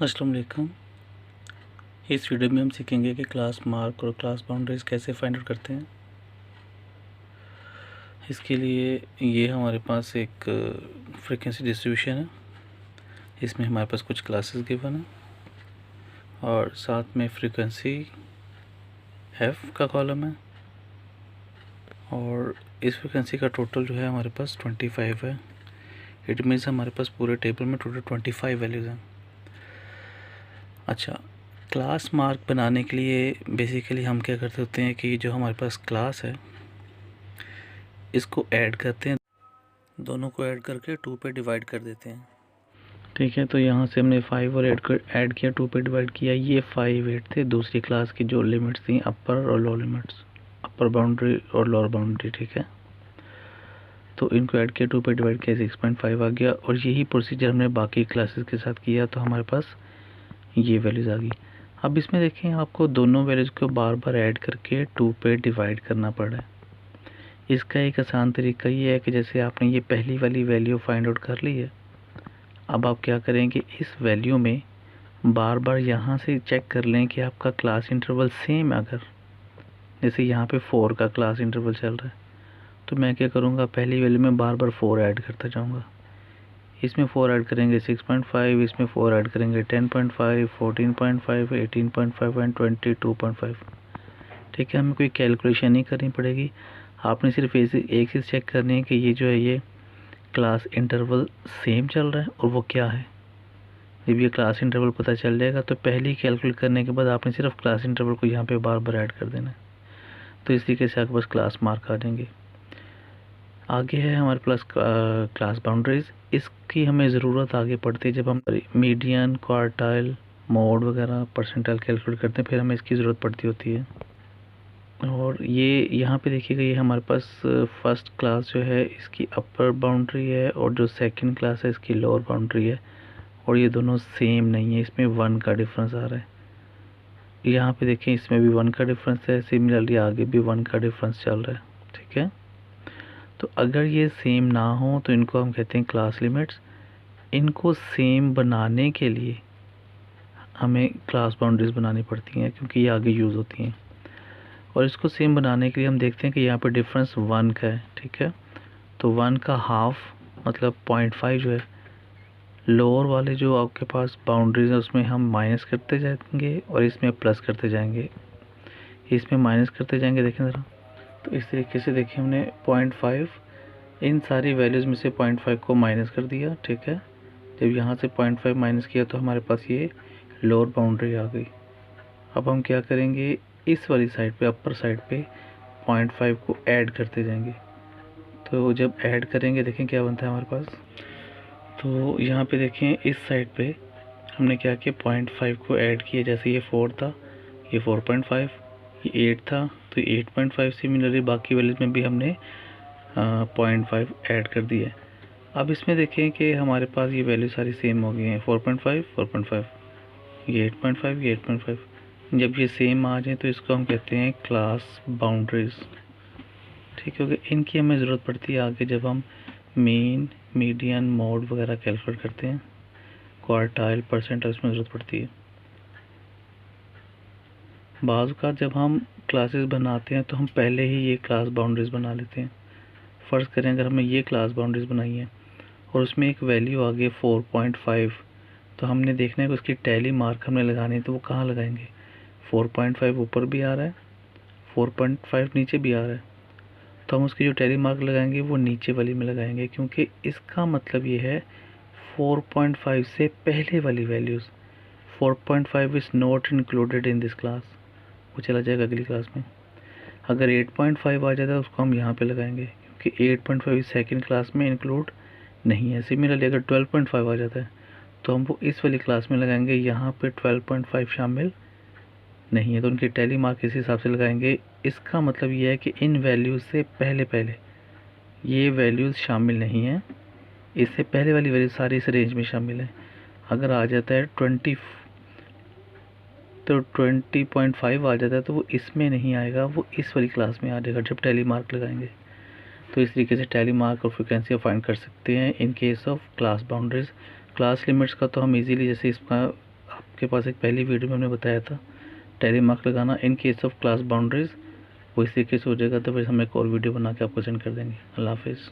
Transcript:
अस्सलाम वालेकुम। इस वीडियो में हम सीखेंगे कि क्लास मार्क और क्लास बाउंड्रीज़ कैसे फाइंड आउट करते हैं। इसके लिए ये हमारे पास एक फ्रीक्वेंसी डिस्ट्रीब्यूशन है। इसमें हमारे पास कुछ क्लासेस गिवन है और साथ में फ्रीक्वेंसी एफ का कॉलम है और इस फ्रीक्वेंसी का टोटल जो है हमारे पास 25 है। इट मीन्स हमारे पास पूरे टेबल में टोटल 25 वैल्यूज़ हैं। अच्छा, क्लास मार्क बनाने के लिए बेसिकली हम क्या करते होते हैं कि जो हमारे पास क्लास है इसको ऐड करते हैं, दोनों को ऐड करके 2 पे डिवाइड कर देते हैं। ठीक है, तो यहाँ से हमने 5 और ऐड किया, 2 पे डिवाइड किया। ये 5 8 थे दूसरी क्लास की जो लिमिट्स थी, अपर और लोअर लिमिट्स, अपर बाउंड्री और लोअर बाउंड्री। ठीक है, तो इनको ऐड किया, 2 पे डिवाइड किया, 6.5 आ गया। और यही प्रोसीजर हमने बाकी क्लासेस के साथ किया तो हमारे पास ये वैल्यूज़ आ गई। अब इसमें देखें, आपको दोनों वैल्यूज़ को बार बार ऐड करके 2 पे डिवाइड करना पड़ा है। इसका एक आसान तरीका ये है कि जैसे आपने ये पहली वाली वैल्यू फाइंड आउट कर ली है, अब आप क्या करेंगे, इस वैल्यू में बार बार यहाँ से चेक कर लें कि आपका क्लास इंटरवल सेम। अगर जैसे यहाँ पे 4 का क्लास इंटरवल चल रहा है तो मैं क्या करूँगा, पहली वैल्यू में बार बार 4 ऐड करता जाऊँगा। इसमें 4 ऐड करेंगे 6.5, इसमें 4 ऐड करेंगे 10.5, 14.5, 18.5 एंड 22.5। ठीक है, हमें कोई कैलकुलेशन नहीं करनी पड़ेगी। आपने सिर्फ एक चीज़ चेक करनी है कि ये जो है ये क्लास इंटरवल सेम चल रहा है और वो क्या है। जब ये क्लास इंटरवल पता चल जाएगा तो पहले ही कैलकुलेट करने के बाद आपने सिर्फ क्लास इंटरवल को यहाँ पे बार बार ऐड कर देना है। तो इस तरीके से आपके पास क्लास मार्क आ जाएंगे। आगे है हमारे पास क्लास बाउंड्रीज। इसकी हमें ज़रूरत आगे पड़ती है जब हम मीडियन, क्वार्टाइल, मोड वगैरह, परसेंटाइल कैलकुलेट करते हैं, फिर हमें इसकी ज़रूरत पड़ती होती है। और ये यहाँ पे देखिएगा, ये हमारे पास फर्स्ट क्लास जो है इसकी अपर बाउंड्री है और जो सेकंड क्लास है इसकी लोअर बाउंड्री है और ये दोनों सेम नहीं है, इसमें 1 का डिफरेंस आ रहा है। यहाँ पे देखें, इसमें भी 1 का डिफरेंस है, सिमिलरली आगे भी 1 का डिफरेंस चल रहा है। ठीक है, तो अगर ये सेम ना हो तो इनको हम कहते हैं क्लास लिमिट्स। इनको सेम बनाने के लिए हमें क्लास बाउंड्रीज बनानी पड़ती हैं क्योंकि ये आगे यूज़ होती हैं। और इसको सेम बनाने के लिए हम देखते हैं कि यहाँ पे डिफरेंस 1 का है। ठीक है, तो 1 का हाफ मतलब 0.5 जो है, लोअर वाले जो आपके पास बाउंड्रीज है उसमें हम माइनस करते जाएंगे और इसमें प्लस करते जाएंगे, इसमें माइनस करते जाएंगे। देखें ज़रा, तो इस तरीके से देखिए हमने 0.5 इन सारी वैल्यूज़ में से 0.5 को माइनस कर दिया। ठीक है, जब यहाँ से 0.5 माइनस किया तो हमारे पास ये लोअर बाउंड्री आ गई। अब हम क्या करेंगे, इस वाली साइड पे, अपर साइड पे 0.5 को ऐड करते जाएंगे। तो जब ऐड करेंगे देखें क्या बनता है हमारे पास। तो यहाँ पे देखें, इस साइड पे हमने क्या किया, 0.5 को ऐड किया। जैसे ये 4 था, ये 4.5, ये 8 था तो 8.5। सिमिलरली बाकी वैल्यूज में भी हमने 0.5 ऐड कर दिया है। अब इसमें देखें कि हमारे पास ये वैल्यू सारी सेम हो गई हैं, 4.5, 4.5, ये 8.5, ये 8.5। जब ये सेम आ जाए तो इसको हम कहते हैं क्लास बाउंड्रीज। ठीक है, इनकी हमें ज़रूरत पड़ती है आगे जब हम मीन, मीडियन, मोड वगैरह कैलकुलेट करते हैं, क्वार्टाइल, परसेंटाइल, इसमें ज़रूरत पड़ती है। बाज़ का जब हम क्लासेस बनाते हैं तो हम पहले ही ये क्लास बाउंड्रीज बना लेते हैं। फ़र्ज़ करें अगर हमें ये क्लास बाउंड्रीज बनाई है और उसमें एक वैल्यू आ गई 4.5, तो हमने देखना है कि उसकी टैली मार्क हमने लगानी है, तो वो कहाँ लगाएंगे। 4.5 ऊपर भी आ रहा है, 4.5 नीचे भी आ रहा है, तो हम उसकी जो टैली मार्क लगाएंगे वो नीचे वाली में लगाएंगे, क्योंकि इसका मतलब ये है 4.5 से पहले वाली values, 4.5 is not included in this class, वो चला जाएगा अगली क्लास में। अगर 8.5 आ जाता है उसको हम यहाँ पे लगाएंगे क्योंकि 8.5 सेकंड क्लास में इंक्लूड नहीं है। सिमिलरली अगर 12.5 आ जाता है तो हम वो इस वाली क्लास में लगाएंगे, यहाँ पे 12.5 शामिल नहीं है, तो उनकी टैली मार्क इस हिसाब से लगाएंगे। इसका मतलब ये है कि इन वैल्यूज़ से पहले पहले ये वैल्यूज़ शामिल नहीं है, इससे पहले वाली वैल्यू सारी इस रेंज में शामिल है। अगर आ जाता है 20 तो 20.5 आ जाता है तो वो इसमें नहीं आएगा, वो इस वाली क्लास में आ जाएगा जब टैली मार्क लगाएंगे। तो इस तरीके से टैली मार्क और फ्रिक्वेंसी फाइंड कर सकते हैं in case of class boundaries. Class limits का तो हम इजीली, जैसे इसका आपके पास एक पहली वीडियो में हमने बताया था टैली मार्क लगाना in case of class boundaries, वो इसी केस हो जाएगा तो फिर हम एक और वीडियो बना के आपको सेंड कर देंगे। अल्लाह हाफिज़।